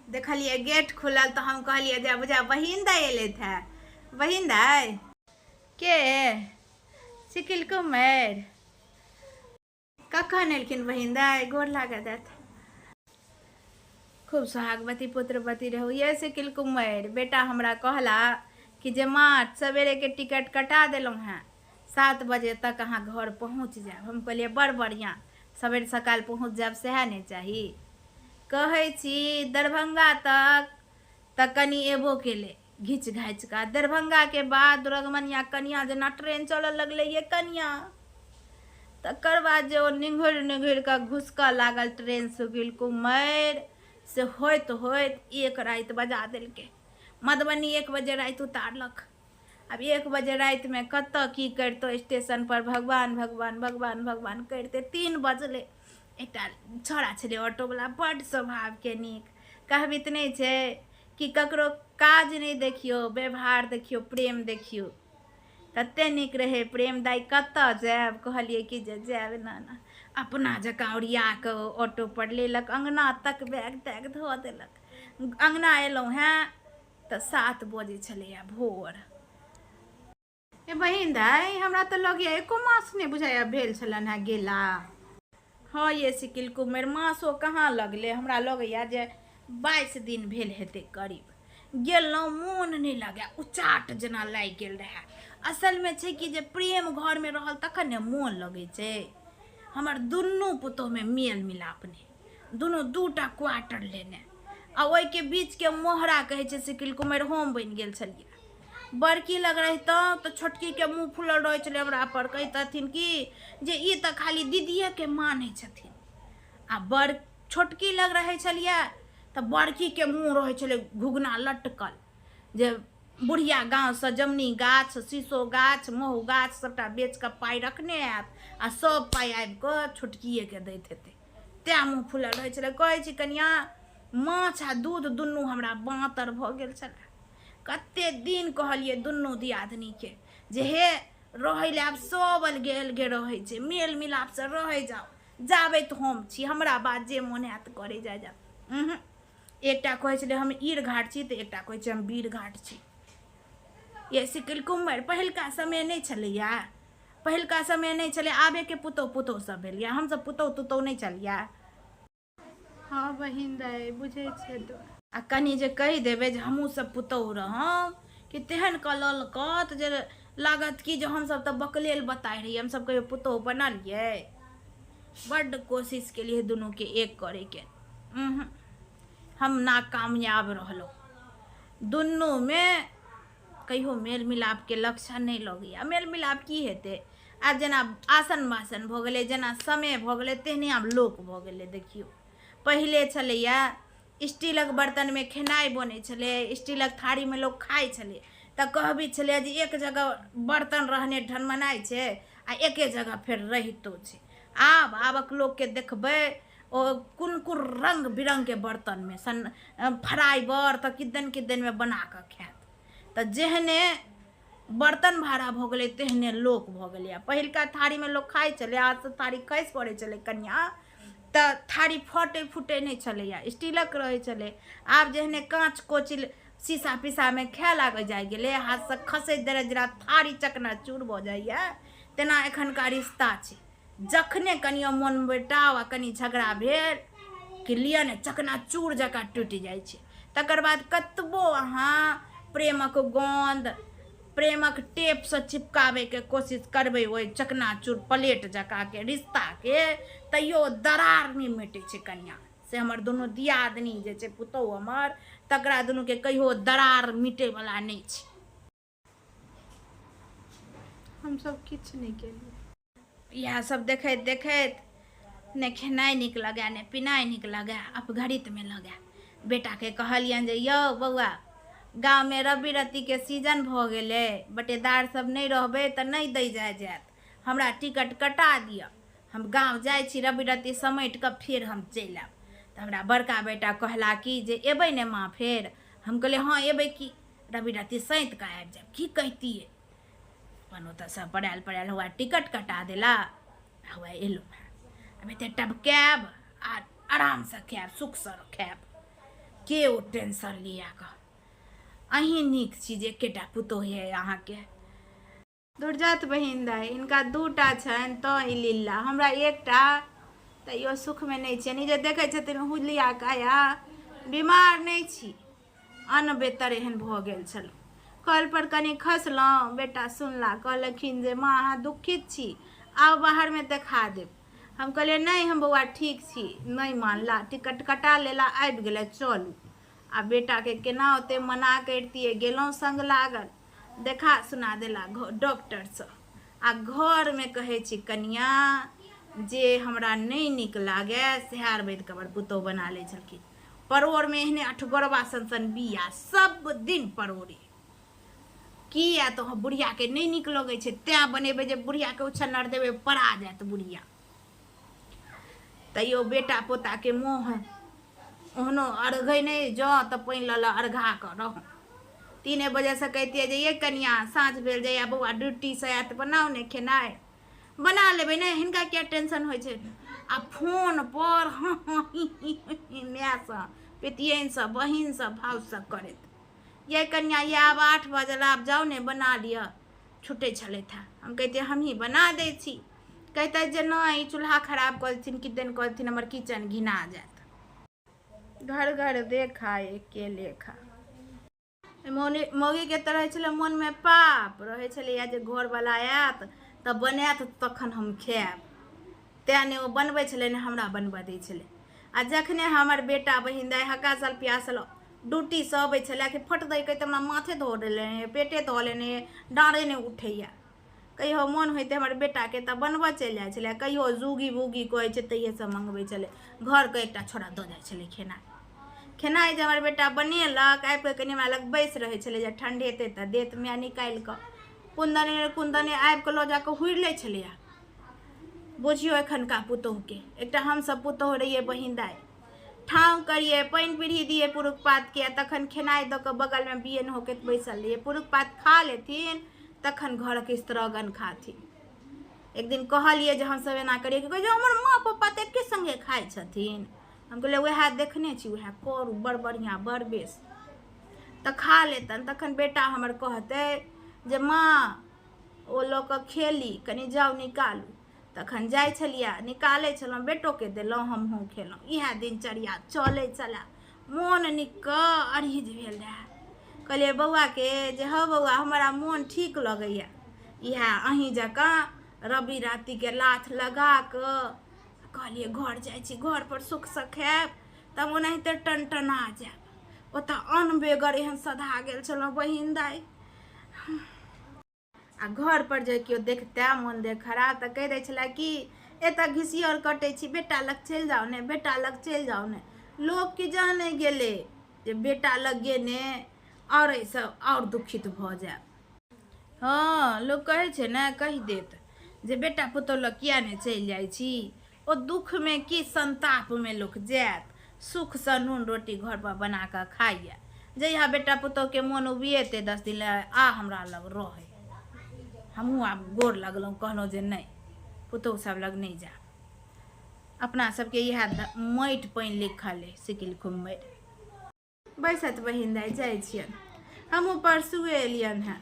देखलिए गेट खुलल तो हम कहलिए जे बुझा बहिन दाई एले थे। बहिन दाई के सिकिल कुमार कखन एलखिन बहिन दाई? गोर लागत। खूब सुहागवती पुत्रवती रहू। ये सिकिल कुमार बेटा हमरा कहला कि जे माँ सवेरे के टिकट कटा दिलौं हैं, 7 बजे तक अहाँ घर पहुँच जाए। हम कहलिए बड़ बढ़िया, सवेर सकाल पहुँच जाए सएह नहीं चाही। कहै छी दरभंगा तक कनी एबो केले घिच घाच का। दरभंगा के बाद दुरगमनिया कनिया जना ट्रेन चलऽ लगले ये कनिया, तकर बाद जो निघुर का घुसका लागल ट्रेन सुकिल कुमार से होइत 1 रात बजा दिलके। मधुबनी 1 बजे रात उतारलक। अब 1 बजे रात में कत की करतो स्टेशन पर भगवान भगवान भगवान भगवान करते 3 बजले। एक छोड़ा छे ऑटो वाला बड़ स्वभाव के नीक, कहबित नहीं छे कि ककरो काज नहीं देखियो, व्यवहार देखियो, प्रेम देखियो। कते नीक रहे प्रेम दाई। कत जाब? कहलिए कि जे जाब ना अपना जका ओरिया के ऑटो पर लेलक, अंगना तक बैग तैग धो देलक। अंगना एलौं हैं तो 7 बजे छलैया भोर। ए बहिन दाई हमरा तो लगे एको मास नहीं बुझाया भेल छलन है गेला। हाँ ये सिकिल कुमार मासो कहाँ लगले, हमरा लगैया जे 22 दिन भेल हेते करीब। गेलौं मोन नहीं लगे, उचाट जना लागि गेल रहे। असल में छे कि जे प्रेम घर में रहल तखन ने मोन लगे छे। हमर दुनू पुतोह में मेल मिलाप ने, दुनू 2टा क्वार्टर लेने आ ओइ के बीच के मोहरा कहे छे सिकिल कुमार हम बन गेल छलिए। बड़की लग रही तो छोटकी के मुँह फुलल रहे छले हमरा पर, कहतथिन कि जे ई तो खाली दीदिये के माने छथिन। आ बड़ छोटकी लग रहे छलिए तो बड़की के मुँह रहे छले घुघना लटकल, जे बुढ़िया गाँव से जमनी गाछ, शीशो गाछ, महू गाछ सबटा बेच के पाई रखने आयत आ सब पाई आबि के छोटकिए के दैत हेतै। तैं मुँह फुलल रहे छले। कहै छी कनिया माछ आ दूध दुनू हमरा बाँतर भ गेल छले। कते दिन कहलिए दुनू दियादनी के जे हे रहे ले, आब सब अलगे अलगे रहे छे, मेल मिलाप से रहे जाओ। जाबे तो हम छी, हमरा बात जे मोन हैत करे जाओ। एकटा कहै छले हम ईर घाट छी तो एकटा कहै छे हम बीर घाट छी। ये सिकिल कुमार पहिलका समय नहीं छलैया, पहिलका समय नहीं छले। आबे के पुतोह सब भेलिया, हम सब पुतोह नहीं छलिया। हाँ बहिन दाई बुझे छे तो। आ कनी जे कही देवे जे हमहू सब पुतोह रहम कि तेहन कलल कत जे लागत कि जो हम सब तो बकलेल बताए रही, हम सब कहियो पुतोह बनलिए। बड़ कोशिश के लिए दोनों के एक करे के, हम नाकामयाब रहलो। दुनू में कहियो मेल मिलाप के लक्षण नहीं लगैया। मेल मिलाप की हेते? आब जना आसन बासन भ गेले, जना समय भ गेले, तेहने आब लोक भ गेले। देखियो पहले छलैया स्टीलक बर्तन में खेनाई बने छले, स्टीलक थारी में लोग खाए छले त कहबी छले जे एक जगह बर्तन रहने ढनमनाई छे आ एके जगह फिर रहितो छे। आबक लोग के देखबे ओ कुन रंग बिरंग के बर्तन में फ्राई बर तो किदन में बना के खात। तो जेहने बर्तन भाड़ा भ गेले तेहने लोक भ गेले। पहिलका थारी में लोग खाए चले, आज से थारी खस पड़े चले कन्या तो थारी फटे फूटे नहीं चले, स्टीलक रहे चले। आब जेहने कांच कोचिल शीशा पीसा में खाए लाग जाए गेले, हाथ से खसे दे जरा थारी चकना चूर भ जाइए। तेना एखनका रिश्ता छे, जखने कनियो मन बेटाव आ कनी झगड़ा भेल कि लिया ने चकना चूर जका टूट जाए छे। तकर बाद कतबो अहाँ प्रेमक गोंद, प्रेमक टेप से चिपकावे के कोशिश करबे ओइ चकनाचूर प्लेट जका के रिश्ता के, तैयो दरार नहीं मिटे छे कन्या। से हमर दोनों दियादनी जे छे पुतोह हमर, तकरा दोनों के कहियो दरार मिटे वाला नहीं छे। हम सब किछ नहीं केलिए। यह सब देखैत देखैत ने खेनाई निक लगे ने पिनाई निक लगे, अपघरित में लगे। बेटा के कहलियन जे यौ बौआ गाँव में रबी रत्ती के सीजन भ गेले, बटेदार सब नहीं रहबे तो नहीं दै जायत, हमरा टिकट कटा दिया, हम गाँव जाए छी रबी रत्ती समेट के फिर हम चलि आब। तो हमरा बड़का बेटा कहला कि जे एबै ने माँ फेर? हम कहले हाँ एबै कि रबी रत्ती सैंत के आबि जाब। की कहतिए? अपन ओतऽ से पड़ायल हुआ टिकट कटा देला, हुआ एलो। अब एते टबकाब आ आराम से खायब, सुख से खायब। के ओ टेंशन लिया ग अहीं नीक चीज एकेटा पुतोह है अहाँके। दुर्जात बहिन दाइ इनका दूटा छनि तो ई लीला, हमरा एकटा तैयो सुखमे नहि छियनि। ई जे देखै छथिन हुलिया काया, बीमार नहि छी, अन्न बेतर एहन भऽ गेल छलहुँ। कल पर कनि खसलहुँ, बेटा सुनला, कहलखिन जे माँ अहाँ दुखित छी, आउ बाहरमे देखा देब। हम कहलिए नहीं हम बौआ ठीक छी, नहीं मानला, टिकट कटा लेला, आबि गेलै, चलू। आ बेटा के केना ओते मना करतियै, गेलहुँ संग लागल, देखा सुना देला डॉक्टरसँ। आ घर में कहै छी कनिया जे हमरा नहीं नीक लागे सेहार वैद्य के हमर पुतोह बना लै छलखिन। परोर में एहने अठगोरबा सन बिया, सब दिन परोरे। किया तो बुढ़िया के नहीं नीक लगे छै, तें बनेबे जे बुढ़िया के उछन्नर देबे पड़ा जात बुढ़िया। तैयो बेटा पोता के मोह ओहनो अर्घै नहीं जाओ तो पानि लल अर्घा कर रहूँ। 3 बजे से कहतियै जे ये कनिया साँझ भेल जाइया, बौआ ड्यूटी से आयत, बनाओ ने खेनाइ, बना लेबै ने, हिनका क्या टेंशन होइ छै। आ फोन पर मायसँ पितियनसँ बहिनसँ भावसँ करैत, ये कनिया ये आब 8 बजल, आब जाओ ने बना लिअ, छुटै छलथि। हम कहतियै हमही बना दै छी, कहते जे नहीं चूल्हा खराब कर देथिन, किदन कर देथिन, हमर किचन घिना जायत। घर घर देखा एके लेखा। मौगी के तरह छलै मन में पाप रहे छलै जे घर वाला आयत तऽ बनायत तखन हम खायब, तें ने ओ बनबै छलै ने हमरा बनबऽ दै छलै। आ जखने हमर बेटा बहिन दाइ हकासल पियासल ड्यूटी से अबै छलै कि फट दै कहते हमरा माथे धो लेने, पेटे धो लेने, डाँड़े नहीं उठैया। कहियो मन होते हमर बेटा के तऽ बनबऽ चलि जाइ छलै, कहियो जूगी बूगी कहै छै तैये से मंगबै छलै। घर के एकटा छोड़ा दऽ जाइ छलै खेनाइ जे हमर बेटा बनेलक, आबि कऽ कनि हमरा लग बैस रहै छलै जे ठंडेतै तऽ देत माय निकालि कऽ। कुंदने आबि कऽ लऽ जाकऽ हुरि लै छलैया। बुझियो एखनका पुतोह के, एकटा हमसब पुतोह रहियै बहिन दाइ, ठाव करिए, पानि पीढ़ी दिए पुरुख पात के, तखन खेनाइ दऽ कऽ बगल में बियन होके बैसल रहिए, पुरुख पात खा लेथिन तखन घर के स्त्रगन खाथिन। एक दिन कहलिए जे हम सब एना करिए, कि हमर माँ पप्पा तऽ एके संगे खाइ छथिन। हम कहलिए वएह देखने छी, वएह करू, बड़ बढ़िया बड़ बेस, तऽ खा लेतन। तखन बेटा हमर कहते जे माँ ओ लोग खेली, कनि जाओ निकालू, तखन जाइ छलिया निकालै छलहुँ, बेटो के देलहुँ, हमहूँ खेलहुँ। इएह दिनचर्या चलै छलै। मोन निक अरहिज भेल रहे। कहलिए बौआ के जे हाँ बौआ हमरा मोन ठीक लगैया, इएह अहीं जकाँ रवि राति के लाथ लगा कऽ कहलिए घर जाइ छी, घर पर सुख से खायब, तब ओनाहिते टनटना जायब। ओतऽ अन्न बेगर एहन सधा गेल छलहुँ बहिन दाइ। आ घर पर जे केओ देखते मोन देह खराब तऽ कहि दै छलै कि एतऽ घिसियर कटै छी, बेटा लग चलि जाओ ने, बेटा लग चलि जाओ ने। लोग की जाने गेले जे बेटा लग गेने और ऐसा और दुखित भऽ जाए। हाँ लोग कहै छै ने, कहि देत जे बेटा पुतोह लग किया ने चलि जाइ छी। ओ दुख में कि संताप में लोक जायत, सुख से नून रोटी घर पर बना कऽ खाइए। जहिया बेटा पुतोह के मोन उबिएते 10 दिन आ हमरा लग रहे, हमहूँ आब गोर लगलहुँ, कहलहुँ जे नहीं पुतोह सब लग नहीं जा। अपना सबके इएह माटि पानि लिखल है, सिकिल खुम्मरि। बैसत बहिन दाइ जाइ छियनि, हमहूँ परसुए एलियनि हैं।